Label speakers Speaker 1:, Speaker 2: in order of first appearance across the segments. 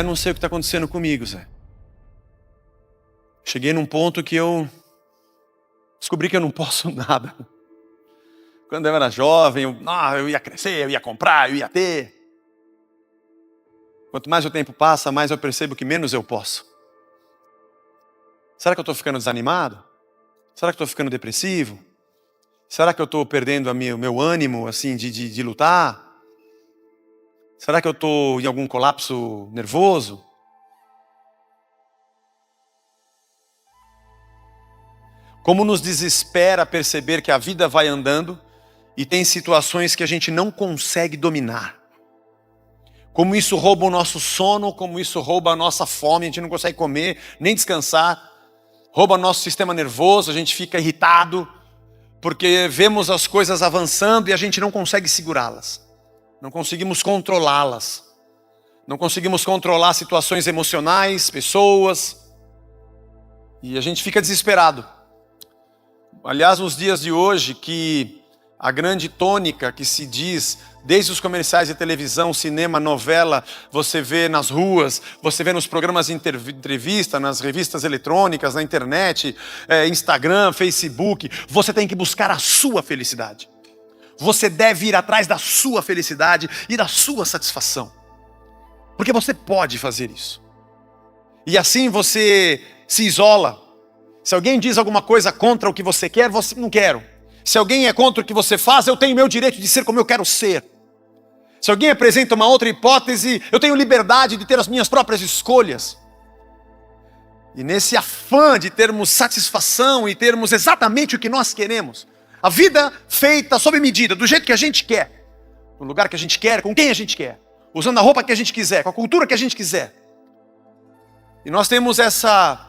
Speaker 1: Não sei o que está acontecendo comigo, Zé. Cheguei num ponto que eu descobri que eu não posso nada. Quando eu era jovem, eu ia crescer, eu ia comprar, eu ia ter. Quanto mais o tempo passa, mais eu percebo que menos eu posso. Será que eu estou ficando desanimado? Será que eu estou ficando depressivo? Será que eu estou perdendo o meu ânimo assim, de lutar? Será que eu estou em algum colapso nervoso? Como nos desespera perceber que a vida vai andando e tem situações que a gente não consegue dominar. Como isso rouba o nosso sono, como isso rouba a nossa fome, a gente não consegue comer, nem descansar. Rouba nosso sistema nervoso, a gente fica irritado, porque vemos as coisas avançando e a gente não consegue segurá-las. Não conseguimos controlá-las. Não conseguimos controlar situações emocionais, pessoas. E a gente fica desesperado. Aliás, nos dias de hoje, que a grande tônica que se diz, desde os comerciais de televisão, cinema, novela, você vê nas ruas, você vê nos programas de entrevista, nas revistas eletrônicas, na internet, Instagram, Facebook, você tem que buscar a sua felicidade. Você deve ir atrás da sua felicidade e da sua satisfação. Porque você pode fazer isso. E assim você se isola. Se alguém diz alguma coisa contra o que você quer, você não quer. Se alguém é contra o que você faz, eu tenho meu direito de ser como eu quero ser. Se alguém apresenta uma outra hipótese, eu tenho liberdade de ter as minhas próprias escolhas. E nesse afã de termos satisfação e termos exatamente o que nós queremos, a vida feita sob medida, do jeito que a gente quer, no lugar que a gente quer, com quem a gente quer, usando a roupa que a gente quiser, com a cultura que a gente quiser. E nós temos essa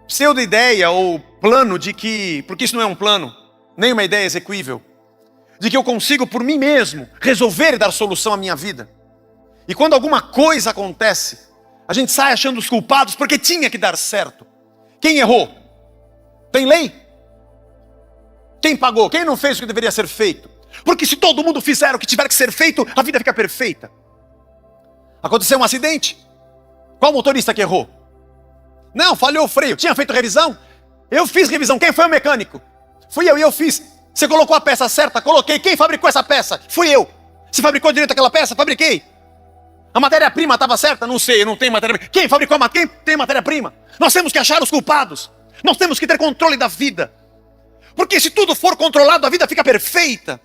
Speaker 1: pseudo-ideia ou plano de que, porque isso não é um plano, nem uma ideia execuível, de que eu consigo por mim mesmo resolver e dar solução à minha vida. E quando alguma coisa acontece, a gente sai achando os culpados porque tinha que dar certo. Quem errou? Tem lei? Quem pagou? Quem não fez o que deveria ser feito? Porque se todo mundo fizer o que tiver que ser feito, a vida fica perfeita. Aconteceu um acidente? Qual motorista que errou? Não, falhou o freio. Tinha feito revisão? Eu fiz revisão. Quem foi o mecânico? Fui eu e eu fiz. Você colocou a peça certa? Coloquei. Quem fabricou essa peça? Fui eu. Você fabricou direito aquela peça? Fabriquei. A matéria-prima estava certa? Não sei, eu não tenho matéria-prima. Quem fabricou a Quem tem matéria-prima? Nós temos que achar os culpados. Nós temos que ter controle da vida. Porque se tudo for controlado, a vida fica perfeita.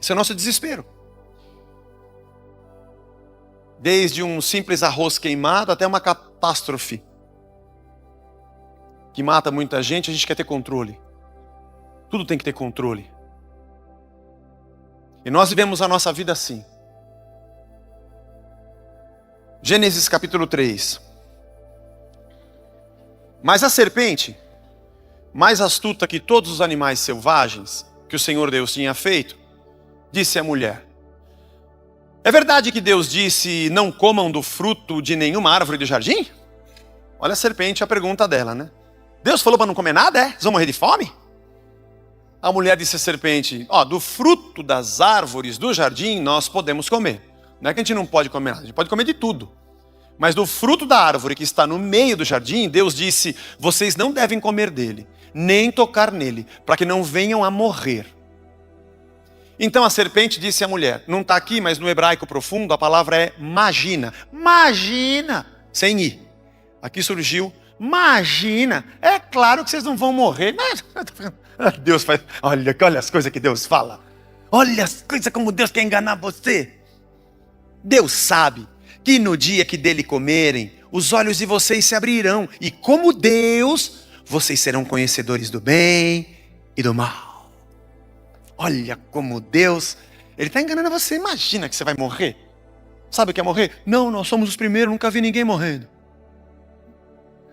Speaker 1: Esse é o nosso desespero. Desde um simples arroz queimado até uma catástrofe que mata muita gente, a gente quer ter controle. Tudo tem que ter controle. E nós vivemos a nossa vida assim. Gênesis capítulo 3. Mas a serpente, mais astuta que todos os animais selvagens que o Senhor Deus tinha feito, disse à mulher: é verdade que Deus disse, não comam do fruto de nenhuma árvore do jardim? Olha a serpente, a pergunta dela, né? Deus falou para não comer nada, é? Vocês vão morrer de fome? A mulher disse à serpente: do fruto das árvores do jardim nós podemos comer. Não é que a gente não pode comer nada, a gente pode comer de tudo. Mas do fruto da árvore que está no meio do jardim, Deus disse, vocês não devem comer dele, nem tocar nele, para que não venham a morrer. Então a serpente disse à mulher, não está aqui, mas no hebraico profundo a palavra é magina. Magina, sem i. Aqui surgiu, imagina, é claro que vocês não vão morrer. Deus faz, olha as coisas que Deus fala. Olha as coisas como Deus quer enganar você. Deus sabe que no dia que dele comerem, os olhos de vocês se abrirão. E como Deus, vocês serão conhecedores do bem e do mal. Olha como Deus, Ele está enganando você. Imagina que você vai morrer. Sabe o que é morrer? Não, nós somos os primeiros, nunca vi ninguém morrendo.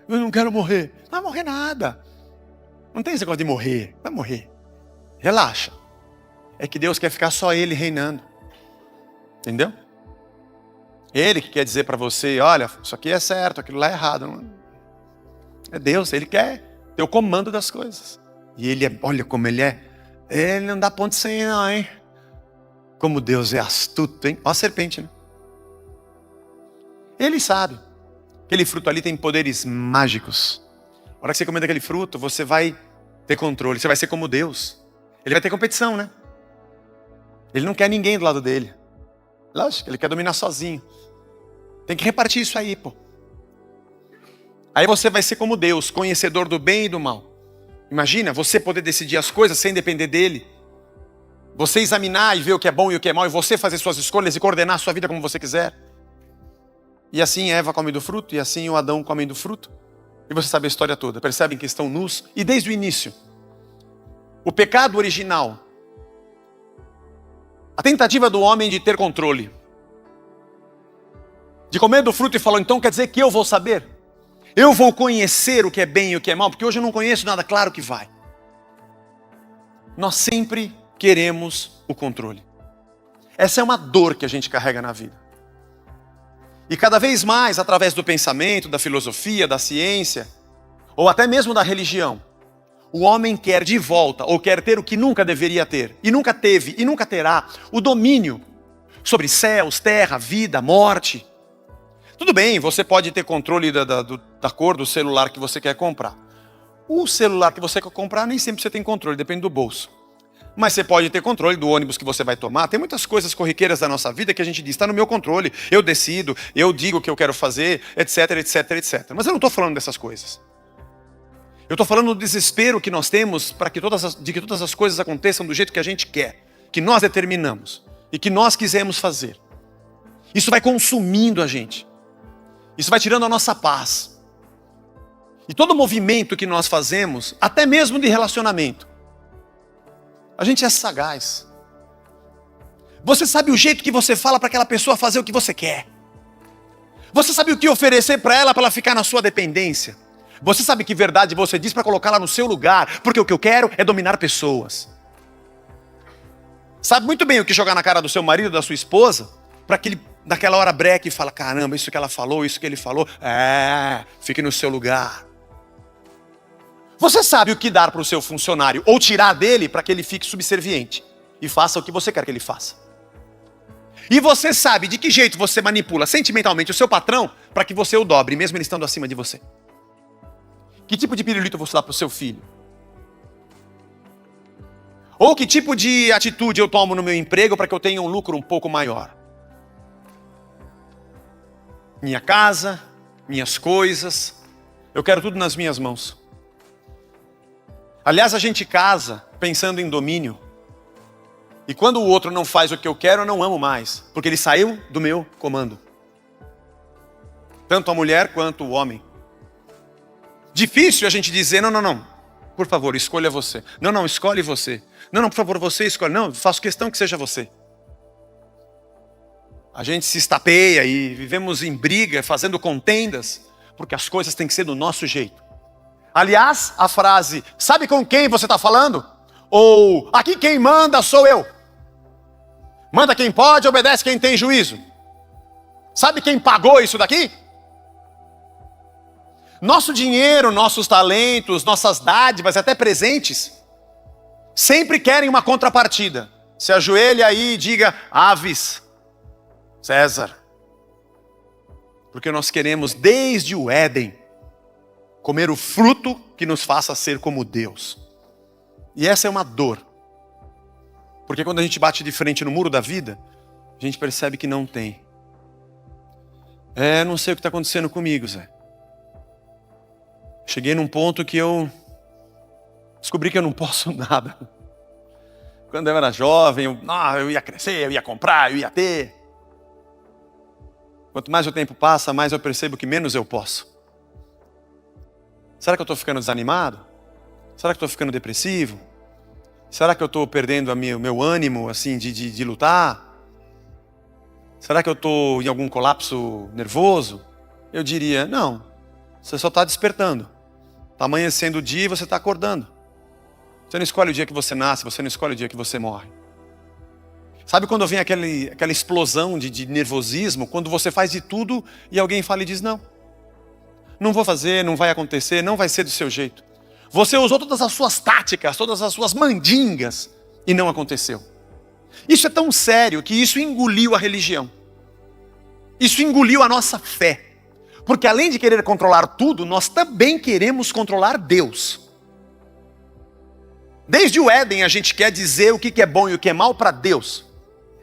Speaker 1: Eu não quero morrer. Não vai morrer nada. Não tem esse negócio de morrer. Vai morrer. Relaxa. É que Deus quer ficar só Ele reinando. Entendeu? Ele que quer dizer para você, olha, isso aqui é certo, aquilo lá é errado. É Deus, Ele quer ter o comando das coisas. E Ele é, olha como Ele é. Ele não dá ponto sem não, hein? Como Deus é astuto, hein? Olha a serpente, né? Ele sabe. Aquele fruto ali tem poderes mágicos. A hora que você comer daquele fruto, você vai ter controle. Você vai ser como Deus. Ele vai ter competição, né? Ele não quer ninguém do lado dele. Lógico, ele quer dominar sozinho. Tem que repartir isso aí, pô. Aí você vai ser como Deus, conhecedor do bem e do mal. Imagina, você poder decidir as coisas sem depender dele. Você examinar e ver o que é bom e o que é mal, e você fazer suas escolhas e coordenar a sua vida como você quiser. E assim Eva come do fruto, e assim o Adão come do fruto. E você sabe a história toda. Percebem que estão nus. E desde o início, o pecado original, a tentativa do homem de ter controle, de comer do fruto e falar, então quer dizer que eu vou saber? Eu vou conhecer o que é bem e o que é mal? Porque hoje eu não conheço nada, claro que vai. Nós sempre queremos o controle. Essa é uma dor que a gente carrega na vida. E cada vez mais, através do pensamento, da filosofia, da ciência, ou até mesmo da religião, o homem quer de volta, ou quer ter o que nunca deveria ter, e nunca teve, e nunca terá, o domínio sobre céus, terra, vida, morte. Tudo bem, você pode ter controle da cor do celular que você quer comprar. O celular que você quer comprar, nem sempre você tem controle, depende do bolso. Mas você pode ter controle do ônibus que você vai tomar. Tem muitas coisas corriqueiras da nossa vida que a gente diz, está no meu controle, eu decido, eu digo o que eu quero fazer, etc, etc, etc. Mas eu não estou falando dessas coisas. Eu estou falando do desespero que nós temos para que todas as coisas aconteçam do jeito que a gente quer, que nós determinamos e que nós quisemos fazer. Isso vai consumindo a gente. Isso vai tirando a nossa paz. E todo movimento que nós fazemos, até mesmo de relacionamento, a gente é sagaz. Você sabe o jeito que você fala para aquela pessoa fazer o que você quer. Você sabe o que oferecer para ela ficar na sua dependência. Você sabe que verdade você diz para colocá-la no seu lugar, porque o que eu quero é dominar pessoas. Sabe muito bem o que jogar na cara do seu marido, da sua esposa, para que ele, naquela hora, breque e fala, caramba, isso que ela falou, isso que ele falou, fique no seu lugar. Você sabe o que dar para o seu funcionário, ou tirar dele para que ele fique subserviente e faça o que você quer que ele faça. E você sabe de que jeito você manipula sentimentalmente o seu patrão para que você o dobre, mesmo ele estando acima de você. Que tipo de pirulito você dá para o seu filho? Ou que tipo de atitude eu tomo no meu emprego para que eu tenha um lucro um pouco maior? Minha casa, minhas coisas, eu quero tudo nas minhas mãos. Aliás, a gente casa pensando em domínio. E quando o outro não faz o que eu quero, eu não amo mais. Porque ele saiu do meu comando. Tanto a mulher quanto o homem. Difícil a gente dizer, não. Por favor, escolha você. Não, escolhe você. Não, por favor, você escolhe. Não, faço questão que seja você. A gente se estapeia e vivemos em briga, fazendo contendas, porque as coisas têm que ser do nosso jeito. Aliás, a frase, sabe com quem você está falando? Ou, aqui quem manda sou eu. Manda quem pode, obedece quem tem juízo. Sabe quem pagou isso daqui? Nosso dinheiro, nossos talentos, nossas dádivas, até presentes, sempre querem uma contrapartida. Se ajoelhe aí e diga, Aves, César. Porque nós queremos, desde o Éden, comer o fruto que nos faça ser como Deus. E essa é uma dor. Porque quando a gente bate de frente no muro da vida, a gente percebe que não tem. Não sei o que está acontecendo comigo, Zé. Cheguei num ponto que eu descobri que eu não posso nada. Quando eu era jovem, eu ia crescer, eu ia comprar, eu ia ter. Quanto mais o tempo passa, mais eu percebo que menos eu posso. Será que eu estou ficando desanimado? Será que eu estou ficando depressivo? Será que eu estou perdendo o meu ânimo assim, de lutar? Será que eu estou em algum colapso nervoso? Eu diria, não, você só está despertando. Está amanhecendo o dia e você está acordando. Você não escolhe o dia que você nasce, você não escolhe o dia que você morre. Sabe quando vem aquela explosão de nervosismo, quando você faz de tudo e alguém fala e diz não. Não vou fazer, não vai acontecer, não vai ser do seu jeito. Você usou todas as suas táticas, todas as suas mandingas e não aconteceu. Isso é tão sério que isso engoliu a religião. Isso engoliu a nossa fé. Porque além de querer controlar tudo, nós também queremos controlar Deus. Desde o Éden a gente quer dizer o que é bom e o que é mal para Deus.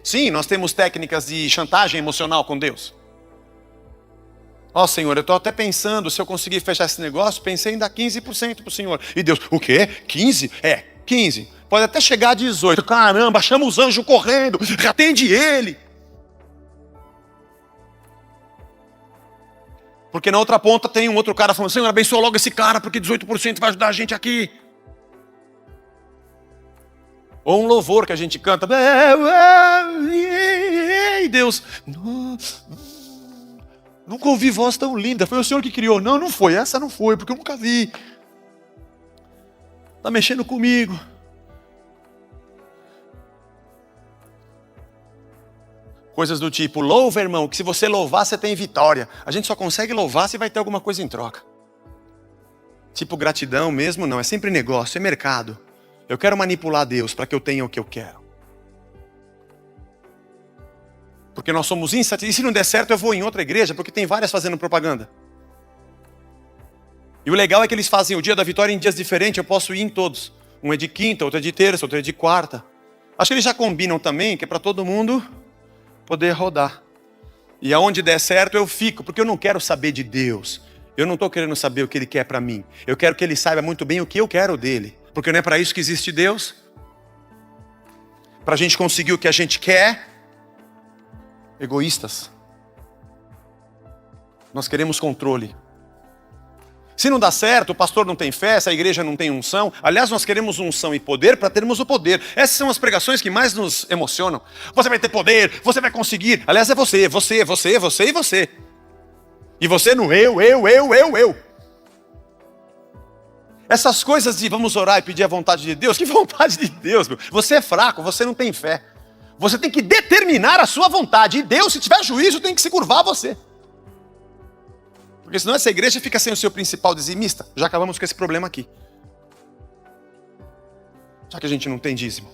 Speaker 1: Sim, nós temos técnicas de chantagem emocional com Deus. Ó Senhor, eu estou até pensando, se eu conseguir fechar esse negócio, pensei em dar 15% para o Senhor. E Deus, o quê? 15? 15. Pode até chegar a 18. Caramba, chama os anjos correndo, atende ele. Porque na outra ponta tem um outro cara falando, Senhor, abençoa logo esse cara, porque 18% vai ajudar a gente aqui. Ou um louvor que a gente canta. E Deus, nunca ouvi voz tão linda. Foi o Senhor que criou. Não, não foi. Essa não foi, porque eu nunca vi. Está mexendo comigo. Coisas do tipo, louva, irmão, que se você louvar, você tem vitória. A gente só consegue louvar se vai ter alguma coisa em troca. Tipo gratidão mesmo, não. É sempre negócio, é mercado. Eu quero manipular Deus para que eu tenha o que eu quero. Porque nós somos insatisfeitos. E se não der certo, eu vou em outra igreja, porque tem várias fazendo propaganda. E o legal é que eles fazem o dia da vitória em dias diferentes, eu posso ir em todos. Um é de quinta, outro é de terça, outro é de quarta. Acho que eles já combinam também, que é para todo mundo poder rodar. E aonde der certo, eu fico, porque eu não quero saber de Deus. Eu não estou querendo saber o que Ele quer para mim. Eu quero que Ele saiba muito bem o que eu quero dEle. Porque não é para isso que existe Deus. Para a gente conseguir o que a gente quer. Egoístas. Nós queremos controle. Se não dá certo, o pastor não tem fé, se a igreja não tem unção. Aliás, nós queremos unção e poder para termos o poder. Essas são as pregações que mais nos emocionam. Você vai ter poder, você vai conseguir. Aliás, é você. E você no eu. Essas coisas de vamos orar e pedir a vontade de Deus. Que vontade de Deus, meu? Você é fraco, você não tem fé. Você tem que determinar a sua vontade. E Deus, se tiver juízo, tem que se curvar a você. Porque senão essa igreja fica sem o seu principal dizimista. Já acabamos com esse problema aqui. Já que a gente não tem dízimo.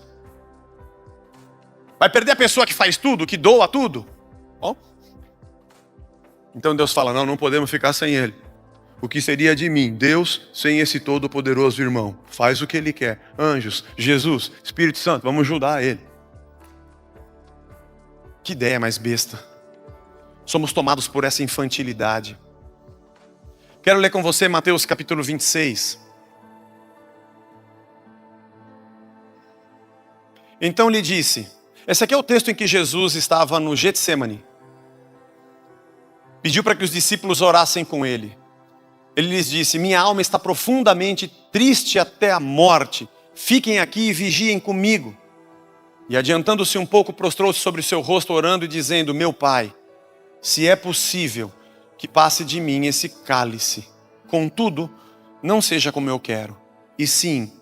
Speaker 1: Vai perder a pessoa que faz tudo, que doa tudo? Ó. Então Deus fala, não podemos ficar sem ele. O que seria de mim, Deus, sem esse todo-poderoso irmão? Faz o que Ele quer. Anjos, Jesus, Espírito Santo, vamos ajudar Ele. Que ideia mais besta. Somos tomados por essa infantilidade. Quero ler com você Mateus capítulo 26. Então lhe disse, esse aqui é o texto em que Jesus estava no Getsemane. Pediu para que os discípulos orassem com ele. Ele lhes disse, minha alma está profundamente triste até a morte. Fiquem aqui e vigiem comigo. E adiantando-se um pouco, prostrou-se sobre o seu rosto, orando e dizendo, meu Pai, se é possível que passe de mim esse cálice. Contudo, não seja como eu quero, e sim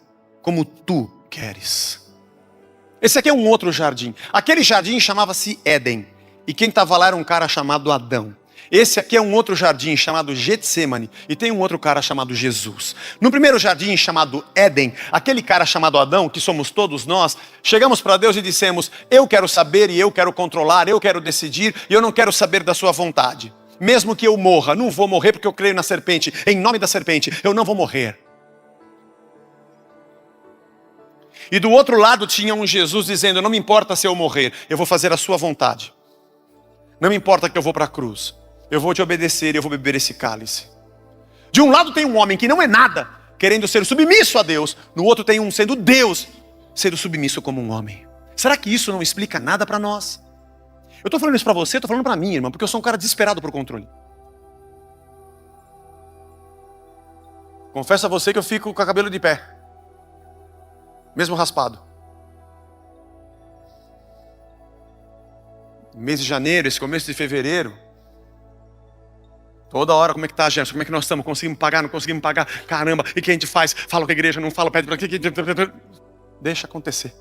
Speaker 1: como tu queres. Esse aqui é um outro jardim. Aquele jardim chamava-se Éden. E quem estava lá era um cara chamado Adão. Esse aqui é um outro jardim chamado Getsemane. E tem um outro cara chamado Jesus. No primeiro jardim chamado Éden, aquele cara chamado Adão, que somos todos nós, chegamos para Deus e dissemos, eu quero saber e eu quero controlar, eu quero decidir e eu não quero saber da sua vontade. Mesmo que eu morra, não vou morrer porque eu creio na serpente. Em nome da serpente, eu não vou morrer. E do outro lado tinha um Jesus dizendo, não me importa se eu morrer, eu vou fazer a sua vontade. Não me importa que eu vou para a cruz. Eu vou te obedecer e eu vou beber esse cálice. De um lado tem um homem que não é nada, querendo ser submisso a Deus. No outro tem um sendo Deus, sendo submisso como um homem. Será que isso não explica nada para nós? Eu estou falando isso para você, estou falando para mim, irmão, porque eu sou um cara desesperado por controle. Confesso a você que eu fico com o cabelo de pé. Mesmo raspado. Mês de janeiro, esse começo de fevereiro. Toda hora, como é que tá, Gerson? Como é que nós estamos? Conseguimos pagar, não conseguimos pagar? Caramba, e o que a gente faz? Fala com a igreja, não fala, pede para quê? Deixa acontecer.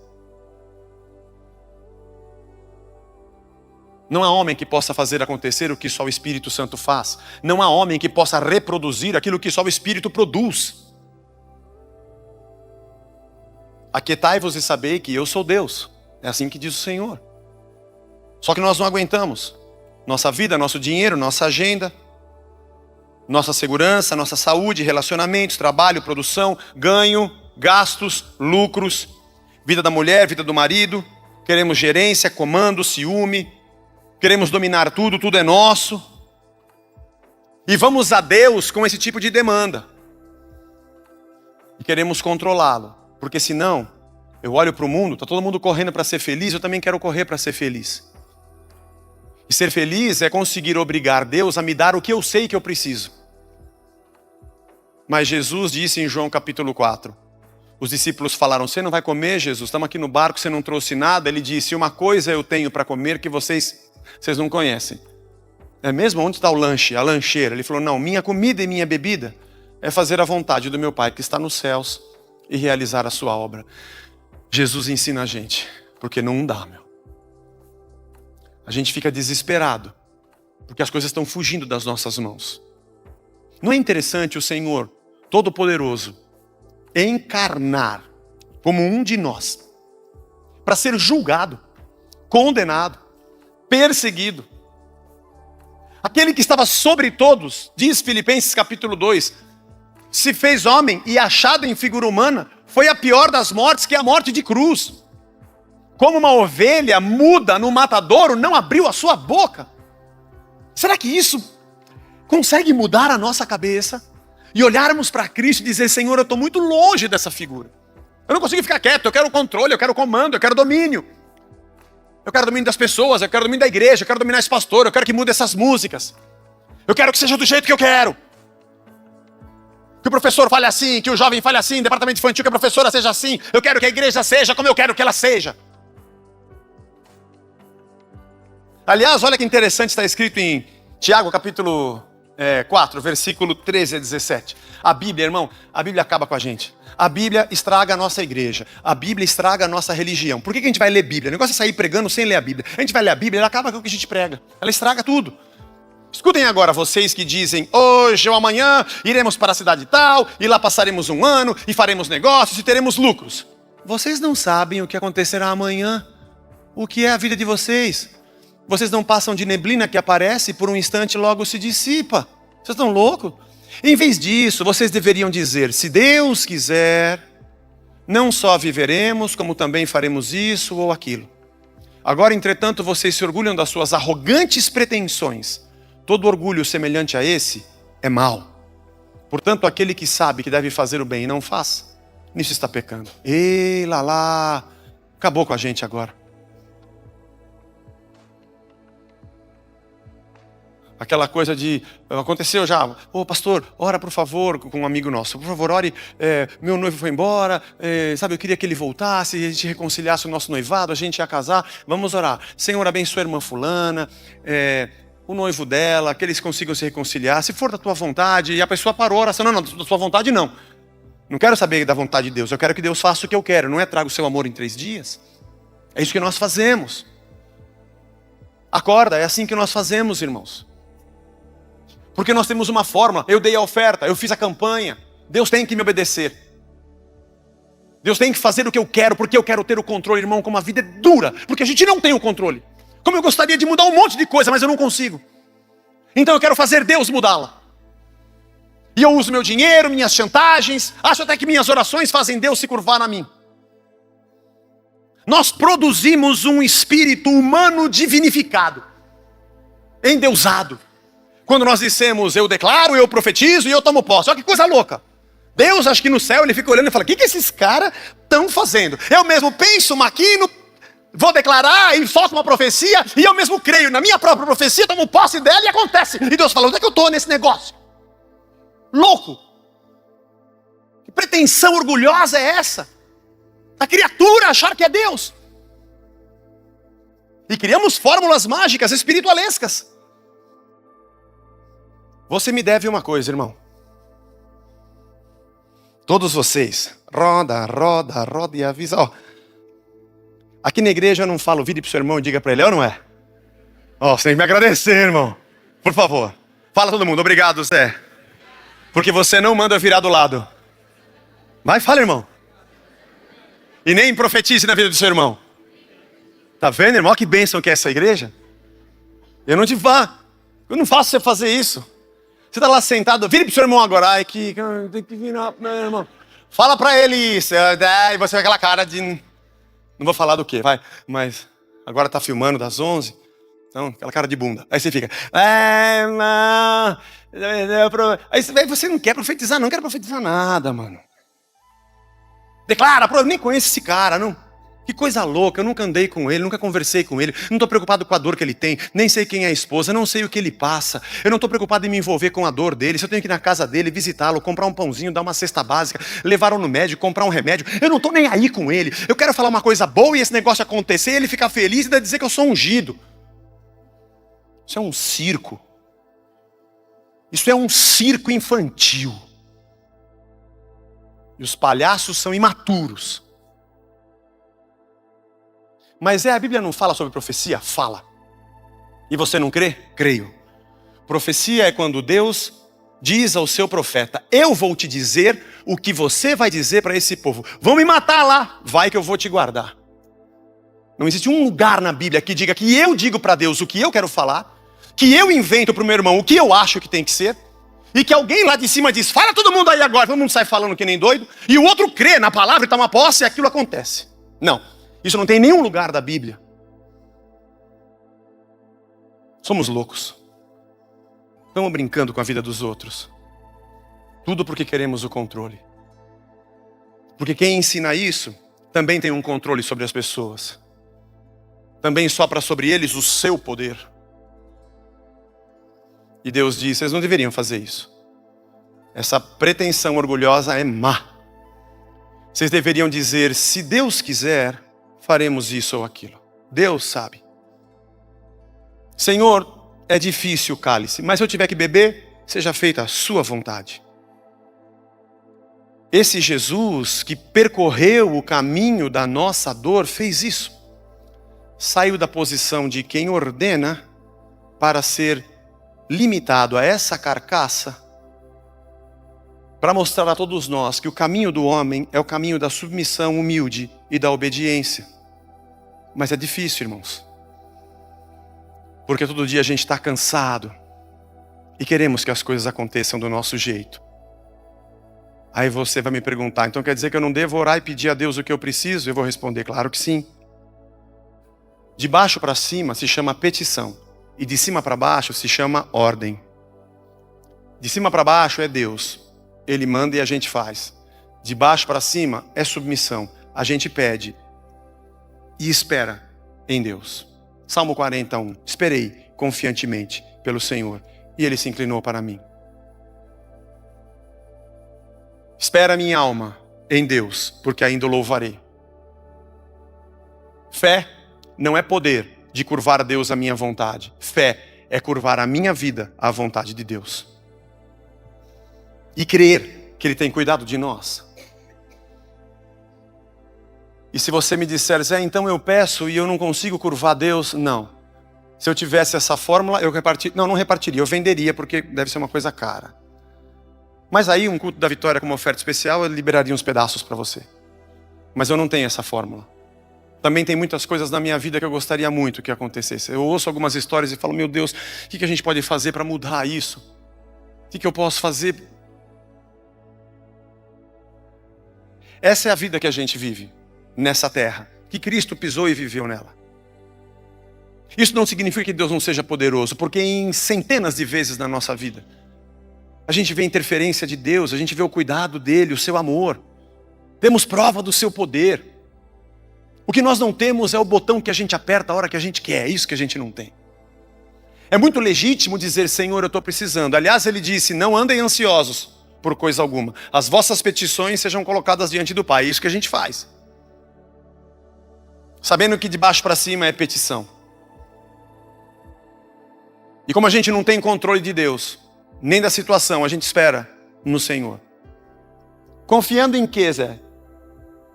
Speaker 1: Não há homem que possa fazer acontecer o que só o Espírito Santo faz. Não há homem que possa reproduzir aquilo que só o Espírito produz. Aquietai-vos e sabei que eu sou Deus. É assim que diz o Senhor. Só que nós não aguentamos. Nossa vida, nosso dinheiro, nossa agenda, nossa segurança, nossa saúde, relacionamentos, trabalho, produção, ganho, gastos, lucros, vida da mulher, vida do marido. Queremos gerência, comando, ciúme. Queremos dominar tudo, tudo é nosso. E vamos a Deus com esse tipo de demanda. E queremos controlá-lo. Porque senão, eu olho para o mundo, está todo mundo correndo para ser feliz, eu também quero correr para ser feliz. E ser feliz é conseguir obrigar Deus a me dar o que eu sei que eu preciso. Mas Jesus disse em João capítulo 4, os discípulos falaram, você não vai comer, Jesus? Estamos aqui no barco, você não trouxe nada. Ele disse, uma coisa eu tenho para comer que vocês não conhecem. É mesmo? Onde está o lanche, a lancheira? Ele falou, não, minha comida e minha bebida é fazer a vontade do meu Pai que está nos céus e realizar a sua obra. Jesus ensina a gente, porque não dá, meu. A gente fica desesperado, porque as coisas estão fugindo das nossas mãos. Não é interessante o Senhor Todo-Poderoso encarnar como um de nós, para ser julgado, condenado, perseguido. Aquele que estava sobre todos, diz Filipenses capítulo 2, se fez homem e achado em figura humana, foi a pior das mortes, que é a morte de cruz. Como uma ovelha muda no matadouro, não abriu a sua boca. Será que isso consegue mudar a nossa cabeça? E olharmos para Cristo e dizer, Senhor, eu estou muito longe dessa figura. Eu não consigo ficar quieto, eu quero controle, eu quero comando, eu quero domínio. Eu quero domínio das pessoas, eu quero domínio da igreja, eu quero dominar esse pastor, eu quero que mude essas músicas. Eu quero que seja do jeito que eu quero. Que o professor fale assim, que o jovem fale assim, departamento infantil, que a professora seja assim. Eu quero que a igreja seja como eu quero que ela seja. Aliás, olha que interessante, está escrito em Tiago capítulo 4, versículo 13 a 17. A Bíblia, irmão, a Bíblia acaba com a gente. A Bíblia estraga a nossa igreja. A Bíblia estraga a nossa religião. Por que a gente vai ler Bíblia? O negócio é sair pregando sem ler a Bíblia. A gente vai ler a Bíblia, ela acaba com o que a gente prega. Ela estraga tudo. Escutem agora vocês que dizem, hoje ou amanhã iremos para a cidade tal, e lá passaremos um ano, e faremos negócios, e teremos lucros. Vocês não sabem o que acontecerá amanhã. O que é a vida de vocês? Vocês não passam de neblina que aparece e por um instante logo se dissipa. Vocês estão loucos? Em vez disso, vocês deveriam dizer, se Deus quiser, não só viveremos, como também faremos isso ou aquilo. Agora, entretanto, vocês se orgulham das suas arrogantes pretensões. Todo orgulho semelhante a esse é mau. Portanto, aquele que sabe que deve fazer o bem e não faz, nisso está pecando. Ei, lá, acabou com a gente agora. Aquela coisa de, aconteceu já, pastor, ora por favor, com um amigo nosso, por favor, ore, meu noivo foi embora, sabe, eu queria que ele voltasse, a gente reconciliasse o nosso noivado, a gente ia casar, vamos orar. Senhor, abençoa a irmã fulana, o noivo dela, que eles consigam se reconciliar, se for da tua vontade, e a pessoa parou a oração, não, da tua vontade não. Não quero saber da vontade de Deus, eu quero que Deus faça o que eu quero, não é traga o seu amor em 3 dias. É isso que nós fazemos. Acorda, é assim que nós fazemos, irmãos. Porque nós temos uma fórmula, eu dei a oferta, eu fiz a campanha, Deus tem que me obedecer. Deus tem que fazer o que eu quero, porque eu quero ter o controle, irmão, como a vida é dura, porque a gente não tem o controle. Como eu gostaria de mudar um monte de coisa, mas eu não consigo. Então eu quero fazer Deus mudá-la. E eu uso meu dinheiro, minhas chantagens, acho até que minhas orações fazem Deus se curvar a mim. Nós produzimos um espírito humano divinificado, endeusado. Quando nós dissemos, eu declaro, eu profetizo e eu tomo posse. Olha que coisa louca. Deus, acho que no céu, ele fica olhando e fala, o que esses caras estão fazendo? Eu mesmo penso, maquino, vou declarar e solto uma profecia, e eu mesmo creio na minha própria profecia, tomo posse dela e acontece. E Deus fala, onde é que eu estou nesse negócio? Louco. Que pretensão orgulhosa é essa? A criatura achar que é Deus. E criamos fórmulas mágicas, espiritualescas. Você me deve uma coisa, irmão. Todos vocês, roda e avisa. Aqui na igreja eu não falo, vire pro seu irmão e diga para ele, ou não é? Você tem que me agradecer, irmão. Por favor. Fala todo mundo, obrigado, Zé. Porque você não manda eu virar do lado. Vai, fala, irmão. E nem profetize na vida do seu irmão. Tá vendo, irmão? Que bênção que é essa igreja. Eu não faço você fazer isso. Você está lá sentado, vire pro seu irmão agora. Ai, que tem que virar pro meu irmão. Fala pra ele isso. E você vai aquela cara de... Não vou falar do quê, vai. Mas agora tá filmando das 11. Então, aquela cara de bunda. Aí você fica... Aí você não quer profetizar, não quero profetizar nada, mano. Declara, eu nem conheço esse cara, não. Que coisa louca, eu nunca andei com ele, nunca conversei com ele, não estou preocupado com a dor que ele tem, nem sei quem é a esposa, não sei o que ele passa, eu não estou preocupado em me envolver com a dor dele, se eu tenho que ir na casa dele, visitá-lo, comprar um pãozinho, dar uma cesta básica, levar-o no médico, comprar um remédio, eu não estou nem aí com ele, eu quero falar uma coisa boa e esse negócio acontecer, ele ficar feliz e ainda dizer que eu sou ungido. Isso é um circo. Isso é um circo infantil. E os palhaços são imaturos. Mas a Bíblia não fala sobre profecia? Fala. E você não crê? Creio. Profecia é quando Deus diz ao seu profeta: eu vou te dizer o que você vai dizer para esse povo. Vão me matar lá, vai que eu vou te guardar. Não existe um lugar na Bíblia que diga que eu digo para Deus o que eu quero falar, que eu invento para o meu irmão o que eu acho que tem que ser, e que alguém lá de cima diz: fala todo mundo aí agora, todo mundo sai falando que nem doido, e o outro crê na palavra e toma posse e aquilo acontece. Não. Isso não tem em nenhum lugar da Bíblia. Somos loucos. Estamos brincando com a vida dos outros. Tudo porque queremos o controle. Porque quem ensina isso também tem um controle sobre as pessoas. Também sopra sobre eles o seu poder. E Deus diz: vocês não deveriam fazer isso. Essa pretensão orgulhosa é má. Vocês deveriam dizer: se Deus quiser, faremos isso ou aquilo. Deus sabe. Senhor, é difícil o cálice, mas se eu tiver que beber, seja feita a sua vontade. Esse Jesus que percorreu o caminho da nossa dor fez isso. Saiu da posição de quem ordena para ser limitado a essa carcaça, para mostrar a todos nós que o caminho do homem é o caminho da submissão humilde e da obediência. Mas é difícil, irmãos. Porque todo dia a gente está cansado e queremos que as coisas aconteçam do nosso jeito. Aí você vai me perguntar: então quer dizer que eu não devo orar e pedir a Deus o que eu preciso? Eu vou responder: claro que sim. De baixo para cima se chama petição. E de cima para baixo se chama ordem. De cima para baixo é Deus. Ele manda e a gente faz. De baixo para cima é submissão. A gente pede e espera em Deus. Salmo 41. Esperei confiantemente pelo Senhor, e Ele se inclinou para mim. Espera minha alma em Deus, porque ainda o louvarei. Fé não é poder de curvar a Deus à minha vontade. Fé é curvar a minha vida à vontade de Deus. E crer que Ele tem cuidado de nós. E se você me disser: Zé, então eu peço e eu não consigo curvar Deus, não. Se eu tivesse essa fórmula, eu repartiria. Não repartiria, eu venderia, porque deve ser uma coisa cara. Mas aí um culto da vitória como oferta especial, eu liberaria uns pedaços para você. Mas eu não tenho essa fórmula. Também tem muitas coisas na minha vida que eu gostaria muito que acontecesse. Eu ouço algumas histórias e falo: meu Deus, o que a gente pode fazer para mudar isso? O que eu posso fazer? Essa é a vida que a gente vive nessa terra, que Cristo pisou e viveu nela. Isso não significa que Deus não seja poderoso, porque em centenas de vezes na nossa vida, a gente vê a interferência de Deus, a gente vê o cuidado dEle, o seu amor. Vemos prova do seu poder. O que nós não temos é o botão que a gente aperta a hora que a gente quer, é isso que a gente não tem. É muito legítimo dizer: Senhor, eu estou precisando. Aliás, Ele disse: não andem ansiosos por coisa alguma. As vossas petições sejam colocadas diante do Pai. É isso que a gente faz. Sabendo que de baixo para cima é petição. E como a gente não tem controle de Deus, nem da situação, a gente espera no Senhor. Confiando em quê, Zé?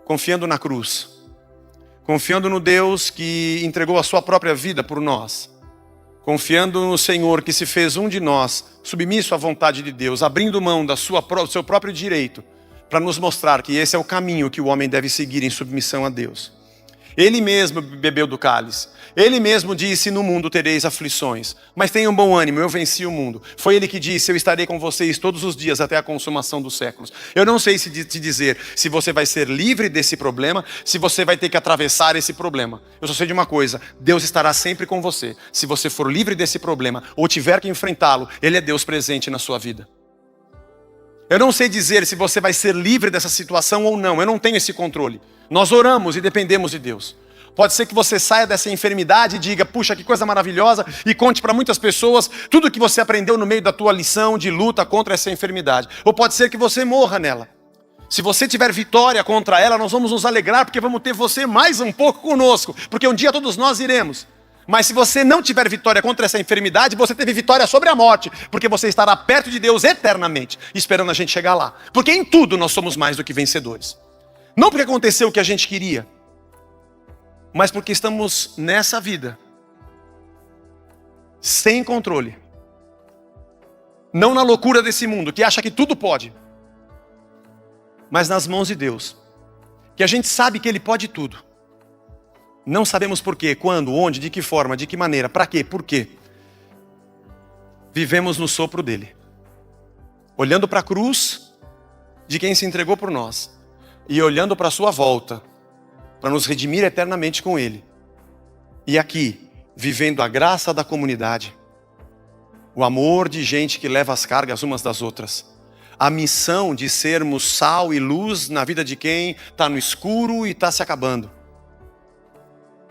Speaker 1: Confiando na cruz. Confiando no Deus que entregou a sua própria vida por nós. Confiando no Senhor que se fez um de nós, submisso à vontade de Deus, abrindo mão do seu próprio direito, para nos mostrar que esse é o caminho que o homem deve seguir em submissão a Deus. Ele mesmo bebeu do cálice. Ele mesmo disse, no mundo tereis aflições, mas tenham bom ânimo, eu venci o mundo. Foi ele que disse, eu estarei com vocês todos os dias até a consumação dos séculos. Eu não sei se te dizer se você vai ser livre desse problema, se você vai ter que atravessar esse problema. Eu só sei de uma coisa, Deus estará sempre com você. Se você for livre desse problema ou tiver que enfrentá-lo, Ele é Deus presente na sua vida. Eu não sei dizer se você vai ser livre dessa situação ou não, eu não tenho esse controle. Nós oramos e dependemos de Deus. Pode ser que você saia dessa enfermidade e diga, puxa, que coisa maravilhosa, e conte para muitas pessoas tudo o que você aprendeu no meio da tua lição de luta contra essa enfermidade. Ou pode ser que você morra nela. Se você tiver vitória contra ela, nós vamos nos alegrar, porque vamos ter você mais um pouco conosco, porque um dia todos nós iremos. Mas se você não tiver vitória contra essa enfermidade, você teve vitória sobre a morte, porque você estará perto de Deus eternamente, esperando a gente chegar lá. Porque em tudo nós somos mais do que vencedores. Não porque aconteceu o que a gente queria, mas porque estamos nessa vida, sem controle. Não na loucura desse mundo, que acha que tudo pode, mas nas mãos de Deus, que a gente sabe que Ele pode tudo. Não sabemos por quê, quando, onde, de que forma, de que maneira, para quê, por quê. Vivemos no sopro dEle, olhando para a cruz de quem se entregou por nós, e olhando para a sua volta, para nos redimir eternamente com Ele. E aqui, vivendo a graça da comunidade, o amor de gente que leva as cargas umas das outras, a missão de sermos sal e luz na vida de quem está no escuro e está se acabando.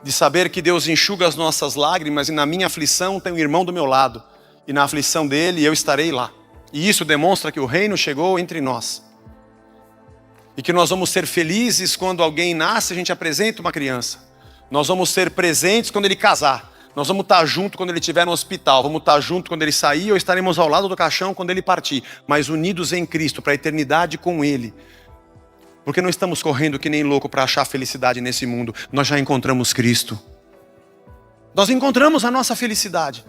Speaker 1: De saber que Deus enxuga as nossas lágrimas e na minha aflição tem um irmão do meu lado. E na aflição dele eu estarei lá. E isso demonstra que o reino chegou entre nós. E que nós vamos ser felizes quando alguém nasce, a gente apresenta uma criança. Nós vamos ser presentes quando ele casar. Nós vamos estar junto quando ele estiver no hospital. Vamos estar junto quando ele sair ou estaremos ao lado do caixão quando ele partir. Mas unidos em Cristo, para a eternidade com Ele. Porque não estamos correndo que nem louco para achar felicidade nesse mundo. Nós já encontramos Cristo. Nós encontramos a nossa felicidade.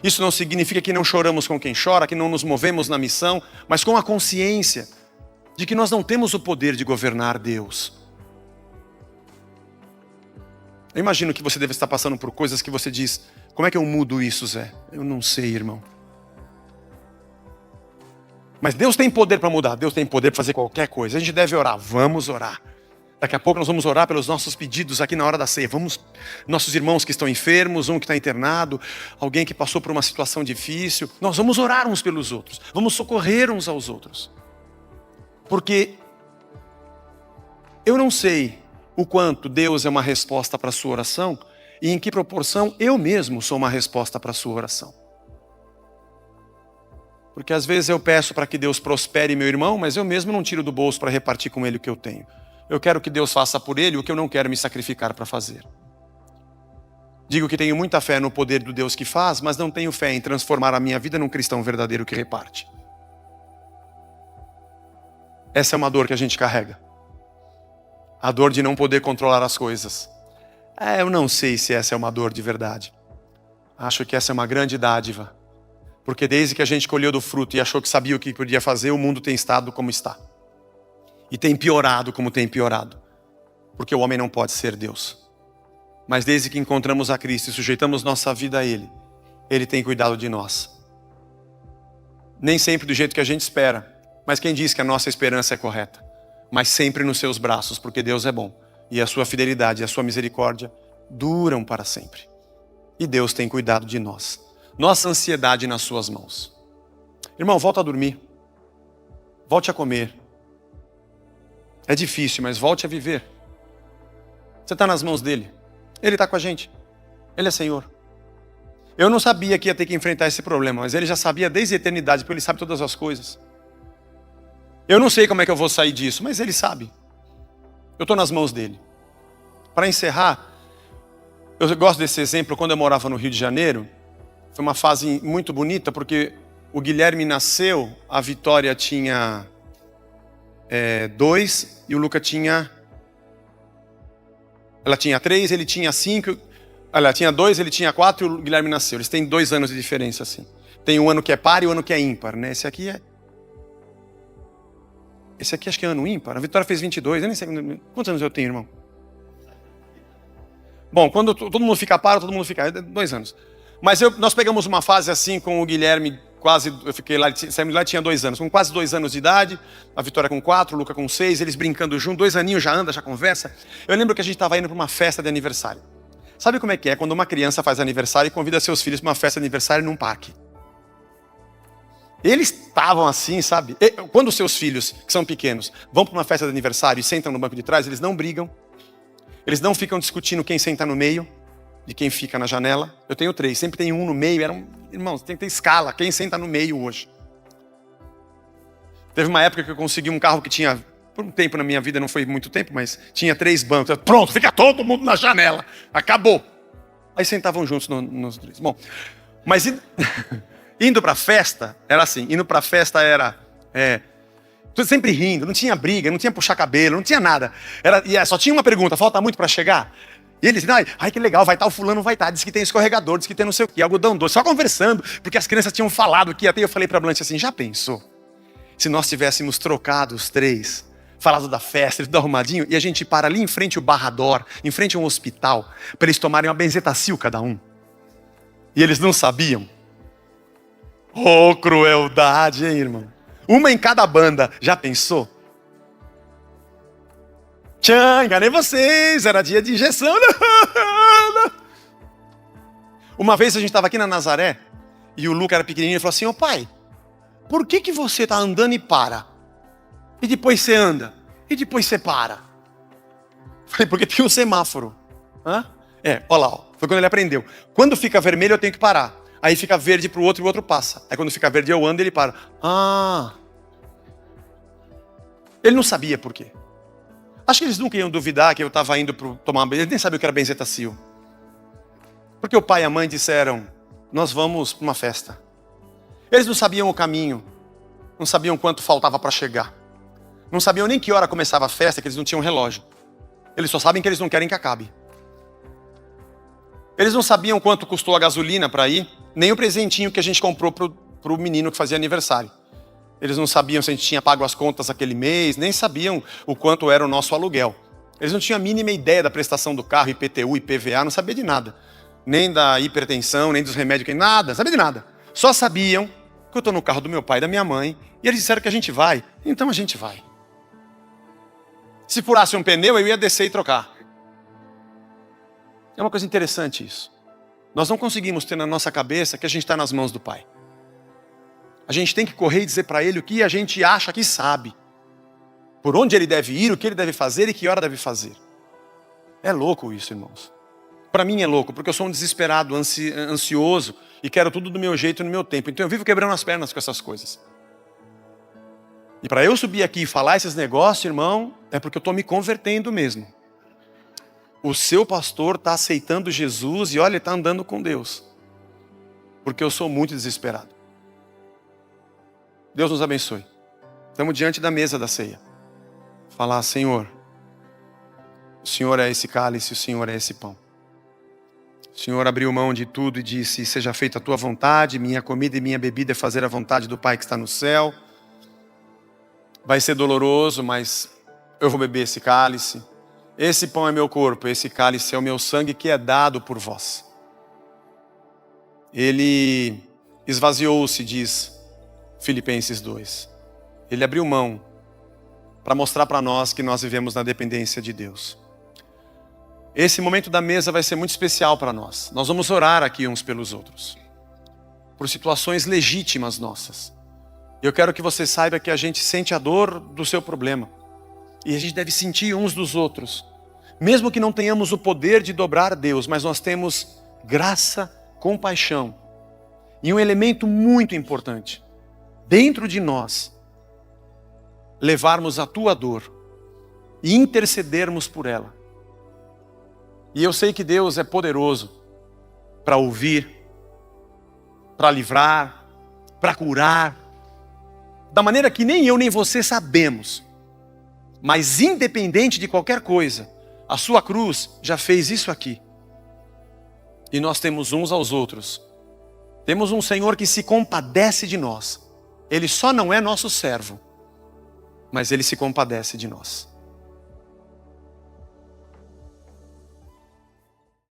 Speaker 1: Isso não significa que não choramos com quem chora, que não nos movemos na missão, mas com a consciência de que nós não temos o poder de governar Deus. Eu imagino que você deve estar passando por coisas que você diz, como é que eu mudo isso, Zé? Eu não sei, irmão. Mas Deus tem poder para mudar, Deus tem poder para fazer qualquer coisa. A gente deve orar, vamos orar. Daqui a pouco nós vamos orar pelos nossos pedidos aqui na hora da ceia. Nossos irmãos que estão enfermos, um que está internado, alguém que passou por uma situação difícil. Nós vamos orar uns pelos outros, vamos socorrer uns aos outros. Porque eu não sei o quanto Deus é uma resposta para a sua oração e em que proporção eu mesmo sou uma resposta para a sua oração. Porque às vezes eu peço para que Deus prospere meu irmão, mas eu mesmo não tiro do bolso para repartir com ele o que eu tenho. Eu quero que Deus faça por ele o que eu não quero me sacrificar para fazer. Digo que tenho muita fé no poder do Deus que faz, mas não tenho fé em transformar a minha vida num cristão verdadeiro que reparte. Essa é uma dor que a gente carrega. A dor de não poder controlar as coisas. Eu não sei se essa é uma dor de verdade. Acho que essa é uma grande dádiva. Porque desde que a gente colheu do fruto e achou que sabia o que podia fazer, o mundo tem estado como está. E tem piorado como tem piorado. Porque o homem não pode ser Deus. Mas desde que encontramos a Cristo e sujeitamos nossa vida a Ele, Ele tem cuidado de nós. Nem sempre do jeito que a gente espera. Mas quem diz que a nossa esperança é correta? Mas sempre nos seus braços, porque Deus é bom. E a sua fidelidade e a sua misericórdia duram para sempre. E Deus tem cuidado de nós. Nossa ansiedade nas suas mãos. Irmão, volta a dormir. Volte a comer. É difícil, mas volte a viver. Você está nas mãos dele. Ele está com a gente. Ele é Senhor. Eu não sabia que ia ter que enfrentar esse problema, mas Ele já sabia desde a eternidade, porque Ele sabe todas as coisas. Eu não sei como é que eu vou sair disso, mas Ele sabe. Eu estou nas mãos dele. Para encerrar, eu gosto desse exemplo. Quando eu morava no Rio de Janeiro, foi uma fase muito bonita, porque o Guilherme nasceu, a Vitória tinha 2 e o Luca tinha... Ela tinha 3, ele tinha 5, ela tinha 2, ele tinha 4 e o Guilherme nasceu. Eles têm 2 anos de diferença, assim. Tem um ano que é par e um ano que é ímpar, né? Esse aqui acho que é ano ímpar. A Vitória fez 22, eu nem sei quantos anos eu tenho, irmão. Bom, quando todo mundo fica paro, todo mundo fica... 2 anos. Mas nós pegamos uma fase assim com o Guilherme, eu fiquei lá, saímos lá, tinha 2 anos. Com quase 2 anos de idade, a Vitória com 4, o Luca com 6, eles brincando junto, 2 aninhos, já anda, já conversa. Eu lembro que a gente estava indo para uma festa de aniversário. Sabe como é que é? Quando uma criança faz aniversário e convida seus filhos para uma festa de aniversário num parque. Eles estavam assim, sabe? Quando os seus filhos, que são pequenos, vão para uma festa de aniversário e sentam no banco de trás, eles não brigam. Eles não ficam discutindo quem senta no meio de quem fica na janela. Eu tenho 3, sempre tem um no meio. Irmãos, tem que ter escala. Quem senta no meio hoje? Teve uma época que eu consegui um carro que tinha, por um tempo na minha vida, não foi muito tempo, mas tinha 3 bancos. Pronto, fica todo mundo na janela. Acabou. Aí sentavam juntos nos 3. Bom, mas indo para a festa, era assim. Indo para a festa era... sempre rindo, não tinha briga, não tinha puxar cabelo, não tinha nada. Só tinha uma pergunta, falta muito para chegar? E eles, ai que legal, vai estar, o fulano vai estar, diz que tem escorregador, diz que tem não sei o que, algodão doce, só conversando, porque as crianças tinham falado que até eu falei para a Blanche assim, já pensou? Se nós tivéssemos trocado os 3, falado da festa, tudo arrumadinho, e a gente para ali em frente ao Barrador, em frente a um hospital, para eles tomarem uma benzetacil cada um. E eles não sabiam. Oh, crueldade, hein, irmão? Uma em cada banda. Já pensou? Tchan, enganei vocês. Era dia de injeção. Uma vez a gente estava aqui na Nazaré e o Luca era pequenininho e falou assim, ô pai, por que você está andando e para? E depois você anda? E depois você para? Falei, porque tem um semáforo. Hã? Olha lá. Foi quando ele aprendeu. Quando fica vermelho eu tenho que parar. Aí fica verde para o outro e o outro passa. Aí quando fica verde eu ando e ele para. Ele não sabia por quê. Acho que eles nunca iam duvidar que eu estava indo tomar uma benzetacil. Eles nem sabiam o que era benzetacil. Porque o pai e a mãe disseram, nós vamos para uma festa. Eles não sabiam o caminho. Não sabiam quanto faltava para chegar. Não sabiam nem que hora começava a festa, que eles não tinham relógio. Eles só sabem que eles não querem que acabe. Eles não sabiam quanto custou a gasolina para ir, nem o presentinho que a gente comprou para o menino que fazia aniversário. Eles não sabiam se a gente tinha pago as contas aquele mês, nem sabiam o quanto era o nosso aluguel. Eles não tinham a mínima ideia da prestação do carro, IPTU, IPVA, não sabia de nada. Nem da hipertensão, nem dos remédios, nada, não sabia de nada. Só sabiam que eu estou no carro do meu pai e da minha mãe, e eles disseram que a gente vai, então a gente vai. Se furasse um pneu, eu ia descer e trocar. É uma coisa interessante isso. Nós não conseguimos ter na nossa cabeça que a gente está nas mãos do Pai. A gente tem que correr e dizer para Ele o que a gente acha que sabe. Por onde Ele deve ir, o que Ele deve fazer e que hora deve fazer. É louco isso, irmãos. Para mim é louco, porque eu sou um desesperado, ansioso e quero tudo do meu jeito e no meu tempo. Então eu vivo quebrando as pernas com essas coisas. E para eu subir aqui e falar esses negócios, irmão, é porque eu estou me convertendo mesmo. O seu pastor está aceitando Jesus e olha, ele está andando com Deus. Porque eu sou muito desesperado. Deus nos abençoe. Estamos diante da mesa da ceia. Falar, Senhor, o Senhor é esse cálice, o Senhor é esse pão. O Senhor abriu mão de tudo e disse, seja feita a tua vontade, minha comida e minha bebida é fazer a vontade do Pai que está no céu. Vai ser doloroso, mas eu vou beber esse cálice. Esse pão é meu corpo, esse cálice é o meu sangue que é dado por vós. Ele esvaziou-se, diz Filipenses 2. Ele abriu mão para mostrar para nós que nós vivemos na dependência de Deus. Esse momento da mesa vai ser muito especial para nós. Nós vamos orar aqui uns pelos outros. Por situações legítimas nossas. Eu quero que você saiba que a gente sente a dor do seu problema. E a gente deve sentir uns dos outros. Mesmo que não tenhamos o poder de dobrar Deus, mas nós temos graça, compaixão. E um elemento muito importante. Dentro de nós, levarmos a tua dor e intercedermos por ela. E eu sei que Deus é poderoso para ouvir, para livrar, para curar, da maneira que nem eu nem você sabemos. Mas independente de qualquer coisa, a sua cruz já fez isso aqui. E nós temos uns aos outros. Temos um Senhor que se compadece de nós. Ele só não é nosso servo, mas Ele se compadece de nós.